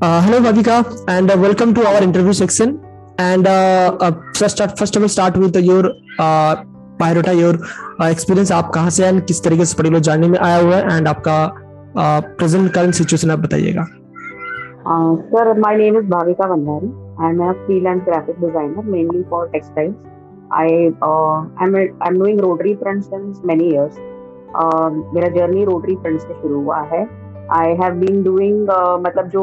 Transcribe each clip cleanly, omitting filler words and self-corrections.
Hello, Bhavika, and welcome to our interview section. And first of all, start with your biodata, your experience. आप कहाँ से and किस तरीके से particular journey में आया हुआ है, and आपका present current situation आप बताइएगा. Sir, my name is Bhavika Vandari. I'm a freelance graphic designer, mainly for textiles. I'm doing rotary print since many years. मेरा जर्नी रोटरी प्रिंट से शुरू हुआ है. आई हैव बीन डूइंग मतलब जो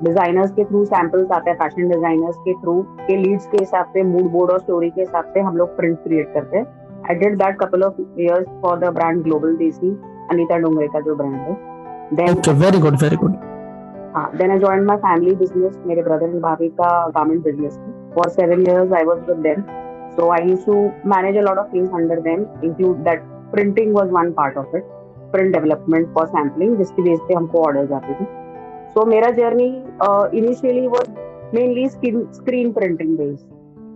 designers के थ्रू सैंपल्स आते हैं, फैशन डिजाइनर्स के थ्रू के लीड्स के हिसाब से, मूड बोर्ड और स्टोरी के हिसाब से हम लोग प्रिंट क्रिएट करते हैं. I did that couple of years for the brand global देसी, अनीता डोंगरे का जो ब्रांड है. Okay, very good, very good. Then I joined my family business, मेरे brother and भाभी का garment business. For 7 years I was with them. So I used to manage a lot of things under them, include that printing was one part of it, print development for sampling, जिसकी base पे हमको orders आते थे. So मेरा journey initially was mainly screen printing based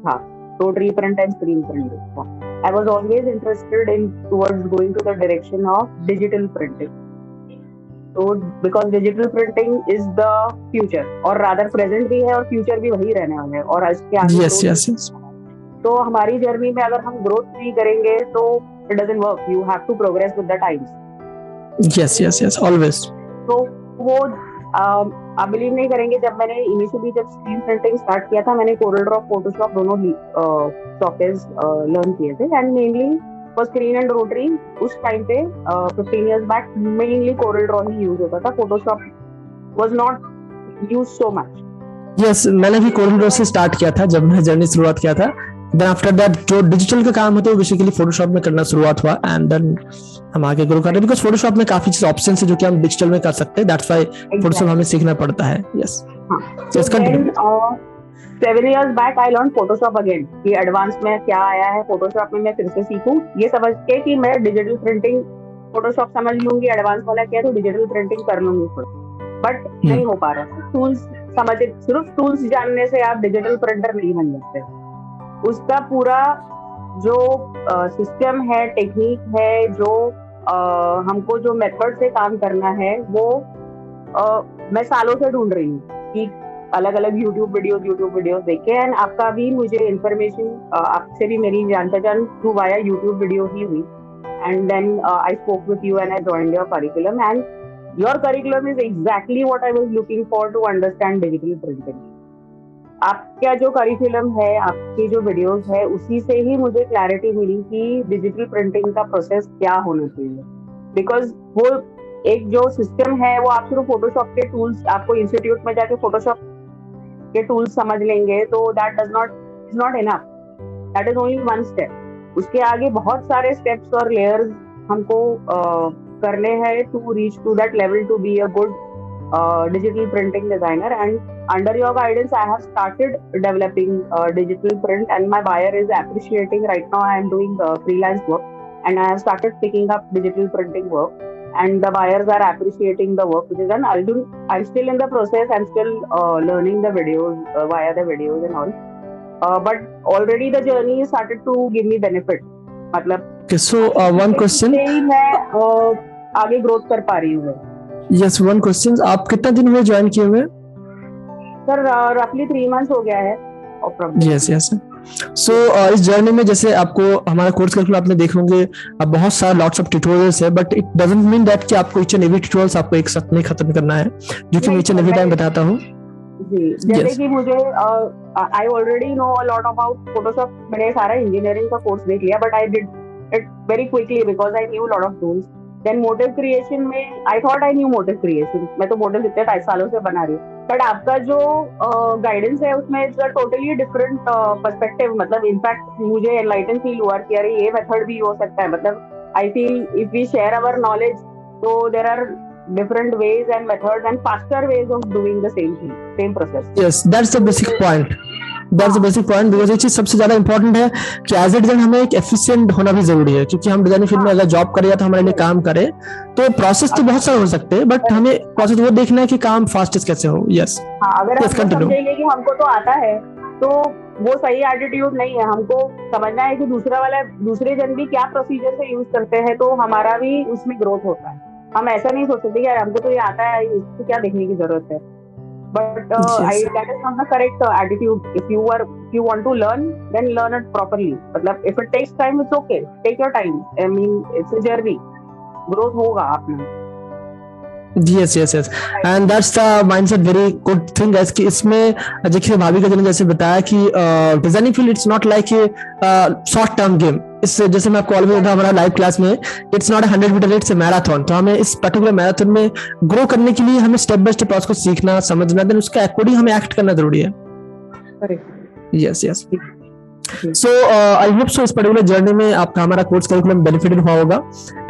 था, rotary print and screen print based था. I was always interested in towards going to the direction of digital printing. So because digital printing is the future, और rather present भी है और future भी वही रहने वाला है, और इसके आगे Yes. तो हमारी जर्नी में अगर हम ग्रोथ नहीं करेंगे तो it doesn't work. You have to progress with the times. Yes, always. तो वो आप बिलीव नहीं करेंगे, जब मैंने इनिशियली जब स्क्रीन प्रिंटिंग स्टार्ट किया था, मैंने कोरल ड्रॉ, फोटोशॉप दोनों सॉफ्टवेयर्स लर्न किए थे. And mainly for screen and rotary उस टाइम पे 15 years back mainly Corel Draw ही यूज होता था. Photoshop was not use so much. Yes, मैंने भी कोरल ड्रॉ से स्टार्ट किया था जब मैं जर्नी शुरुआत किया था. देन आफ्टर दैट जो डिजिटल का काम होता है वो बेसिकली फोटोशॉप में करना शुरुआत हुआ, एंड देन हम आगे ग्रो कर रहे हैं बिकॉज फोटोशॉप में काफी चीज ऑप्शन है जो कि हम डिजिटल में कर सकते हैं. दैट्स व्हाई फोटोशॉप हमें सीखना पड़ता है. Yes. So then 7 years back I learned Photoshop again, कि एडवांस में क्या आया है फोटोशॉप में मैं फिर से सीखूं, ये समझ के कि मैं डिजिटल प्रिंटिंग फोटोशॉप समझ लूंगी, एडवांस वाला क्या है तो डिजिटल प्रिंटिंग कर लूंगी खुद. बट नहीं हो पा रहा. टूल्स सिर्फ टूल्स जानने से आप डिजिटल प्रिंटर नहीं बन सकते. उसका पूरा जो सिस्टम है, टेक्निक है, जो हमको जो मेथड से काम करना है, वो मैं सालों से ढूंढ रही हूँ कि अलग अलग यूट्यूब वीडियोस देख के. एंड आपका भी मुझे इन्फॉर्मेशन, आपसे भी मेरी जान पहचान थ्रू वाया यूट्यूब वीडियो ही हुई. And then I spoke with you and I joined your curriculum, and your curriculum is exactly what I was looking for to understand digital printing. आपका जो करिकुलम है, आपकी जो वीडियोस है, उसी से ही मुझे क्लैरिटी मिली कि डिजिटल प्रिंटिंग का प्रोसेस क्या होना चाहिए. बिकॉज वो एक जो सिस्टम है वो आप सिर्फ फोटोशॉप के टूल्स, आपको इंस्टीट्यूट में जाके फोटोशॉप के टूल्स समझ लेंगे तो that is not enough. That is only one step. उसके आगे बहुत सारे स्टेप्स और लेयर्स हमको करने हैं to reach to that level to be a good digital printing designer. And under your guidance I have started developing digital print, and my buyer is appreciating. Right now I am doing freelance work and I have started picking up digital printing work, and the buyers are appreciating the work which is done. I'm still in the process. I'm still learning the videos via the videos and all, but already the journey has started to give me benefit. मतलब okay, so one question, मैं आगे growth कर पा रही हूँ. Yes, one question. आप कितना दिन हुए ज्वाइन किए हुए? सर रफली 3 months हो गया है. Yes. So इस जर्नी में जैसे आपको हमारा कोर्स करिकुलम आपने देखे होंगे, अब बहुत सारे लॉट्स ऑफ ट्यूटोरियल्स है, but it doesn't mean that कि आपको ईच एंड एवरी ट्यूटोरियल्स आपको एक साथ नहीं खत्म करना है, जो कि मैं ईच एंड एवरी टाइम बताता हूँ. जी, जैसे कि मुझे I already know a lot about Photoshop. मैंने सारा इंजीनियरिंग का कोर्स देख लिया, but I did it very quickly because I knew lot of tools. Then motive creation में I thought I knew motive creation. मैं तो मोटिव इतने 2.5 सालों से बना रही हूँ, बट आपका जो गाइडेंस है उसमें it's a totally different perspective. मतलब इनफैक्ट मुझे एनलाइटन फील हुआ कि अरे ये मेथड भी हो सकता है. मतलब I feel if we share our knowledge तो there are different ways and methods and faster ways of doing the same thing, same process. Yes, that's the basic point. That's the basic point, because ये चीज सबसे ज्यादा important है कि as a design हमें एक efficient होना भी जरूरी है, क्योंकि हम डिजाइनिंग फील्ड में अगर जॉब करें या तो हमारे लिए काम करें तो प्रोसेस तो बहुत सारे हो सकते हैं, बट हमें प्रोसेस वो देखना है कि काम फास्टेस्ट कैसे हो. यस. अगर हम समझेंगे कि हमको तो आता है तो वो सही एटीट्यूड नहीं है. हमको समझना है कि दूसरे जन भी क्या प्रोसीजर से यूज करते हैं तो हमारा भी उसमें ग्रोथ होता है. हम ऐसा नहीं सोच सकते कि यार हमको तो ये आता है, इसको क्या देखने की जरूरत है. But Yes. that is not the correct attitude. If you want to learn, then learn it properly. मतलब if it takes time, it's okay. Take your time. I mean, it's a journey. Growth होगा आप में. Yes. And that's the mindset, very good thing है कि इसमें देखिए भाभी का जैसे बताया कि designing field it's not like a short term game. इससे जैसे मैं आपको ऑलवेज था हमारा लाइव क्लास में, it's not 100 metre, it's a marathon. तो हमें इस पर्टिकुलर मैराथन में ग्रो करने के लिए हमें स्टेप बाय स्टेप उसको सीखना समझना, देन उसके अकॉर्डिंग हमें एक्ट करना जरूरी है. Yes. So I hope so इस पर्टिकुलर जर्नी में आपका हमारा कोर्स करिकुलम बेनिफिटेड हुआ होगा.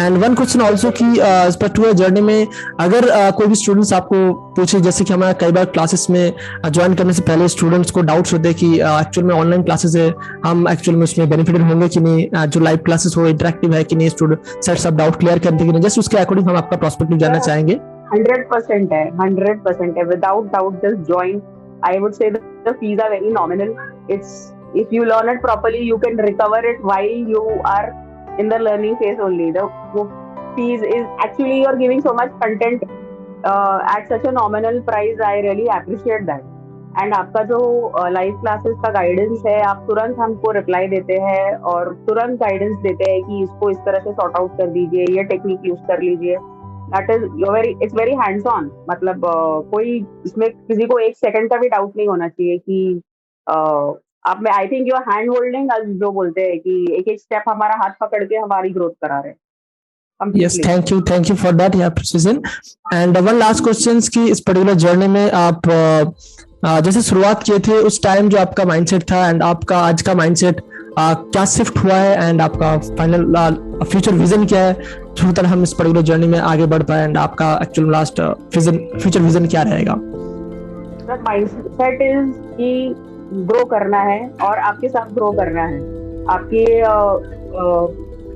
एंड वन क्वेश्चन ऑल्सो कि इस पर्टिकुलर जर्नी में अगर कोई भी स्टूडेंट्स आपको पूछे, जैसे कि हमारा कई बार क्लासेस में ज्वाइन करने से पहले स्टूडेंट्स को डाउट्स होते हैं कि एक्चुअल में ऑनलाइन क्लासेस है, हम एक्चुअल में उसमें बेनिफिटेड होंगे कि नहीं, जो लाइव क्लासेस हो इंटरेक्टिव है कि नहीं, स्टूडेंट सेट सब डाउट क्लियर करते कि नहीं, जस्ट उसके अकॉर्डिंग हम आपका पर्सपेक्टिव जानना चाहेंगे. 100% है, 100% है. Without doubt, just join. I would say that the fees are very nominal. If you learn it properly, you can recover it while you are in the learning phase only. The fees is actually you're giving so much content at such a nominal price. I really appreciate that. And आपका जो live classes का guidance है, आप तुरंत हमको reply देते हैं और तुरंत गाइडेंस देते हैं कि इसको इस तरह से सॉर्ट आउट कर दीजिए, ये टेक्निक यूज कर लीजिए. It's very hands on. मतलब कोई इसमें किसी को एक सेकंड का भी डाउट नहीं होना चाहिए कि आप में I think your hand holding जो बोलते हैं कि एक एक स्टेप हमारा हाथ पकड़ के हमारी ग्रोथ करा रहे. Yes, thank you for that, yeah, precision. And one last questions कि इस पर्टिकुलर जर्नी में आप जैसे शुरुआत किए थे उस टाइम जो आपका माइंडसेट था एंड आपका आज का माइंडसेट क्या शिफ्ट हुआ है, एंड आपका फाइनल फ्यूचर विजन क्या है, थ्रू तरह हम इस पर्टिकुलर जर्नी में आगे बढ़ पाए, एंड आपका एक्चुअल लास्ट फ्यूचर विजन क्या रहेगा? माइंडसेट इज कि ग्रो करना है और आपके साथ ग्रो करना है,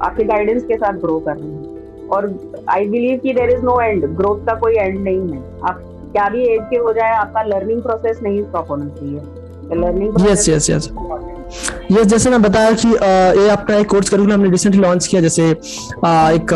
आपके गाइडेंस के साथ ग्रो करना है. और आई बिलीव कि there is no end. Growth का कोई एंड नहीं है. आप क्या भी एज के हो जाए, आपका लर्निंग प्रोसेस नहीं स्टॉप होना चाहिए. लर्निंग यस जैसे मैं बताया कि ये अपना एक कोर्स करिकुलम हमने रिसेंटली लॉन्च किया, जैसे एक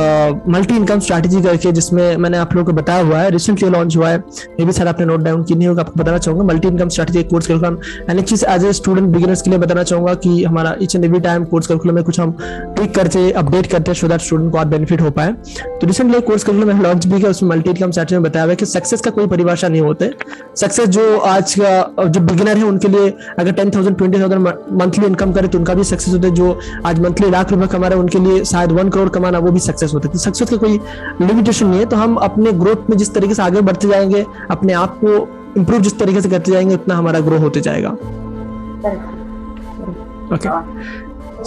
मल्टी इनकम स्ट्रैटेजी करके, जिसमें मैंने आप लोगों को बताया हुआ है, रिसेंटली लॉन्च हुआ है. ये भी सर आपने नोट डाउन की नहीं होगा, आपको बताना चाहूंगा. Multi income strategy course curriculum, and एक चीज एज ए स्टूडेंट बिगिनर्स के लिए बताना चाहूंगा कि हमारा each and every time course curriculum में कुछ हम ट्विक करते अपडेट करते हैं सो दैट स्टूडेंट को और बेनिफिट हो पाए. तो रिसेंटली कोर्स करिकुलम मैंने लॉन्च भी किया, उसमें मल्टी इनकम स्ट्रैटेजी में बताया हुआ है कि सक्सेस का कोई परिभाषा नहीं होते. सक्सेस जो आज का जो बिगिनर है उनके लिए अगर 10,000 20,000 मंथली इनकम करे तो उनका भी सक्सेस होता है. जो आज मंथली लाख रुपए कमा रहे हैं उनके लिए शायद 1 करोड़ कमाना वो भी सक्सेस होता है. तो सक्सेस का कोई लिमिटेशन नहीं है. तो हम अपने ग्रोथ में जिस तरीके से आगे बढ़ते जाएंगे, अपने आप को इंप्रूव जिस तरीके से करते जाएंगे, उतना हमारा ग्रो होते जाएगा. Okay,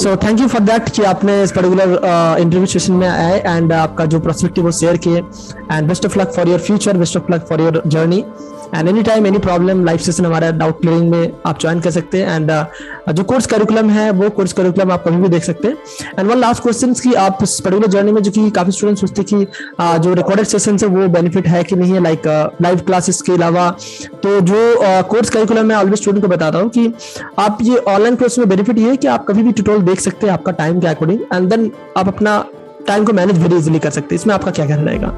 so thank you for that कि आपने इस पर्टिकुलर इंटरव्यू सेशन में आए एंड आपका जो पर्सपेक्टिव वो शेयर किए. And best of luck for your future, best of luck for your journey. And any time any problem live session हमारा डाउट क्लियरिंग में आप ज्वाइन कर सकते हैं. एंड जो कोर्स करिकुलम है वो कोर्स करिकुलम आप कभी भी देख सकते हैं. एंड वन लास्ट क्वेश्चन कि आप इस पर्टिकुलर जर्नी में जो कि काफी स्टूडेंट्स सोचते कि जो रिकॉर्डेड सेशन है वो बेनिफिट है कि नहीं है, लाइक लाइव क्लासेस के अलावा. तो जो कोर्स करिकुलम मैं ऑलवेज स्टूडेंट को बताता हूँ कि आप ये ऑनलाइन कोर्स में बेनिफिट ये है कि आप कभी भी ट्यूटोरियल देख सकते हैं आपका टाइम के अकॉर्डिंग, एंड देन आप अपना टाइम को मैनेज वेरी इजीली कर सकते हैं. इसमें आपका क्या कहना रहेगा?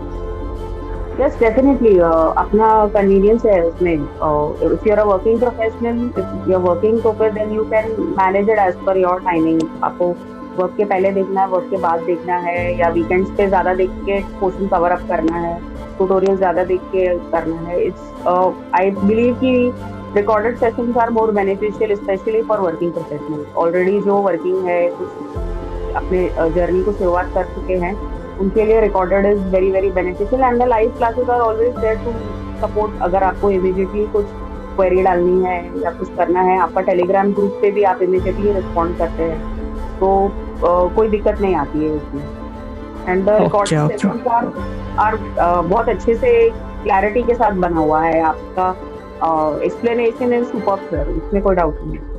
Yes, definitely. अपना convenience है उसमें. If you're a working professional, if you're working proper, then you can manage it as per your timing. आपको वर्क के पहले देखना है, वर्क के बाद देखना है, या वीकेंड्स पे ज्यादा देख के पोर्शन कवर अप करना है, ट्यूटोरियल ज्यादा देख के करना है. I believe कि recorded sessions are more beneficial, especially for working professionals. Already जो working है, कुछ अपने जर्नी को शुरुआत कर चुके हैं, उनके लिए recorded is very very beneficial. And the live classes are always there to support. अगर आपको इमीडिएटली कुछ क्वेरी डालनी है या कुछ करना है, आपका टेलीग्राम ग्रुप पे भी आप इमीडिएटली रिस्पॉन्ड करते हैं, तो कोई दिक्कत नहीं आती है उसमें. And the recorded sessions are बहुत अच्छे से क्लैरिटी के साथ बना हुआ है. आपका एक्सप्लेनेशन इज सुपर्ब सर, इसमें कोई डाउट नहीं है.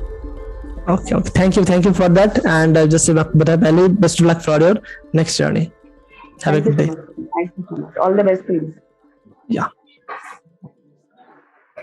Okay, thank you for that. And just बताया पहले, best of luck for your next journey. Have a good day. Thank you so much. All the best, please. Yeah.